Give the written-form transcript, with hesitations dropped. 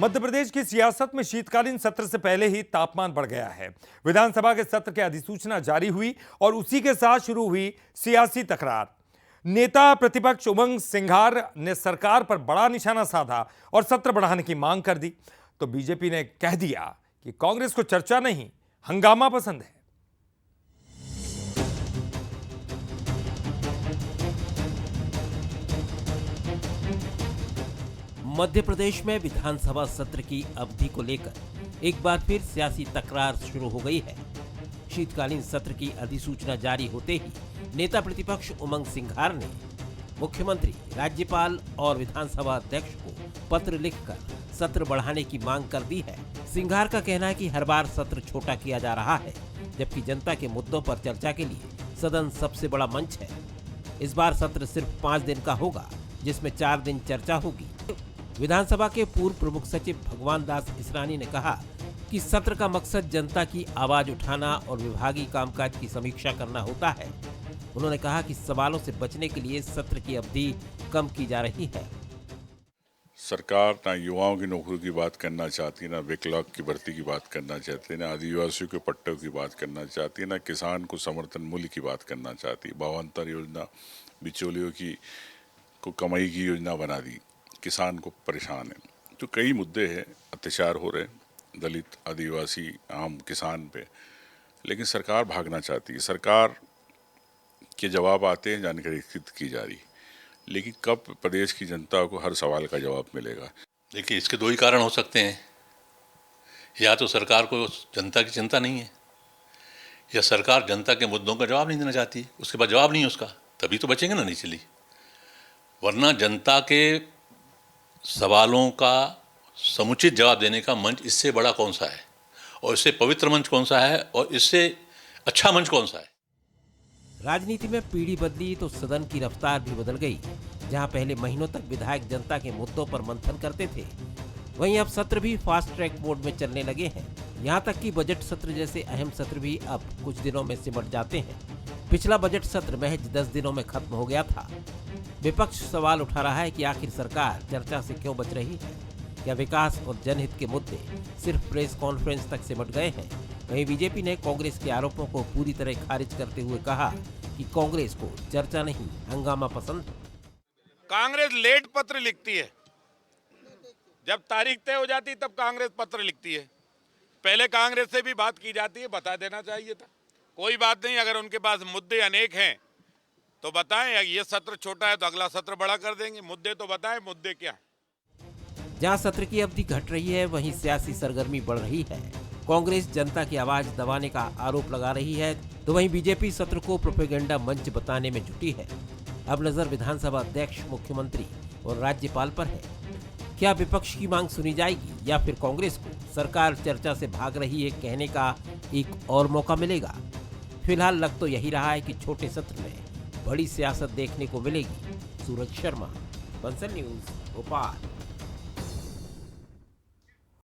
मध्य प्रदेश की सियासत में शीतकालीन सत्र से पहले ही तापमान बढ़ गया है। विधानसभा के सत्र की अधिसूचना जारी हुई और उसी के साथ शुरू हुई सियासी तकरार। नेता प्रतिपक्ष उमंग सिंघार ने सरकार पर बड़ा निशाना साधा और सत्र बढ़ाने की मांग कर दी, तो बीजेपी ने कह दिया कि कांग्रेस को चर्चा नहीं, हंगामा पसंद है। मध्य प्रदेश में विधानसभा सत्र की अवधि को लेकर एक बार फिर सियासी तकरार शुरू हो गई है। शीतकालीन सत्र की अधिसूचना जारी होते ही नेता प्रतिपक्ष उमंग सिंघार ने मुख्यमंत्री, राज्यपाल और विधानसभा अध्यक्ष को पत्र लिखकर सत्र बढ़ाने की मांग कर दी है। सिंघार का कहना है कि हर बार सत्र छोटा किया जा रहा है, जबकि जनता के मुद्दों पर चर्चा के लिए सदन सबसे बड़ा मंच है। इस बार सत्र सिर्फ 5 दिन का होगा, जिसमें 4 दिन चर्चा होगी। विधानसभा के पूर्व प्रमुख सचिव भगवान दास इसरानी ने कहा कि सत्र का मकसद जनता की आवाज उठाना और विभागीय कामकाज की समीक्षा करना होता है। उन्होंने कहा कि सवालों से बचने के लिए सत्र की अवधि कम की जा रही है। सरकार ना युवाओं की नौकरी की बात करना चाहती, ना विकलांग की भर्ती की बात करना चाहती, ना आदिवासियों के पट्टों की बात करना चाहती, ना किसान को समर्थन मूल्य की बात करना चाहती। भावांतर योजना बिचौलियों की को कमाई की योजना बना दी, किसान को परेशान है। तो कई मुद्दे हैं, अत्याचार हो रहे दलित, आदिवासी, आम किसान पे, लेकिन सरकार भागना चाहती है। सरकार के जवाब आते हैं, जानकारी एकत्रित की जा रही, लेकिन कब प्रदेश की जनता को हर सवाल का जवाब मिलेगा? देखिए, इसके 2 ही कारण हो सकते हैं। या तो सरकार को जनता की चिंता नहीं है, या सरकार जनता के मुद्दों का जवाब नहीं देना चाहती। उसके बाद जवाब नहीं है उसका, तभी तो बचेंगे ना, नहीं चली। वरना जनता के सवालों का समुचित जवाब देने का मंच इससे बड़ा कौन सा है, और इससे पवित्र मंच कौन सा है, और इससे अच्छा मंच कौन सा है? राजनीति में पीढ़ी बदली तो सदन की रफ्तार भी बदल गई। जहां पहले महीनों तक विधायक जनता के मुद्दों पर मंथन करते थे, वहीं अब सत्र भी फास्ट ट्रैक मोड में चलने लगे हैं। यहां तक कि बजट सत्र जैसे अहम सत्र भी अब कुछ दिनों में सिमट जाते हैं। पिछला बजट सत्र महज 10 दिनों में खत्म हो गया था। विपक्ष सवाल उठा रहा है कि आखिर सरकार चर्चा से क्यों बच रही है? क्या विकास और जनहित के मुद्दे सिर्फ प्रेस कॉन्फ्रेंस तक सिमट गए हैं? वहीं बीजेपी ने कांग्रेस के आरोपों को पूरी तरह खारिज करते हुए कहा कि कांग्रेस को चर्चा नहीं, हंगामा पसंद है। कांग्रेस लेट पत्र लिखती है, जब तारीख तय हो जाती तब कांग्रेस पत्र लिखती है। पहले कांग्रेस से भी बात की जाती है, बता देना चाहिए था। कोई बात नहीं, अगर उनके पास मुद्दे अनेक हैं तो बताएं। ये सत्र छोटा है तो अगला सत्र बड़ा कर देंगे। मुद्दे तो बताएं, मुद्दे क्या है। जहां सत्र की अवधि घट रही है, वहीं सियासी सरगर्मी बढ़ रही है। कांग्रेस जनता की आवाज दबाने का आरोप लगा रही है, तो वहीं बीजेपी सत्र को प्रोपेगेंडा मंच बताने में जुटी है। अब नजर विधानसभा अध्यक्ष, मुख्यमंत्री और राज्यपाल पर है। क्या विपक्ष की मांग सुनी जाएगी, या फिर कांग्रेस को सरकार चर्चा से भाग रही है कहने का एक और मौका मिलेगा? फिलहाल लग तो यही रहा है कि छोटे सत्र में बड़ी सियासत देखने को मिलेगी। सूरज शर्मा, बंसल न्यूज, भोपाल।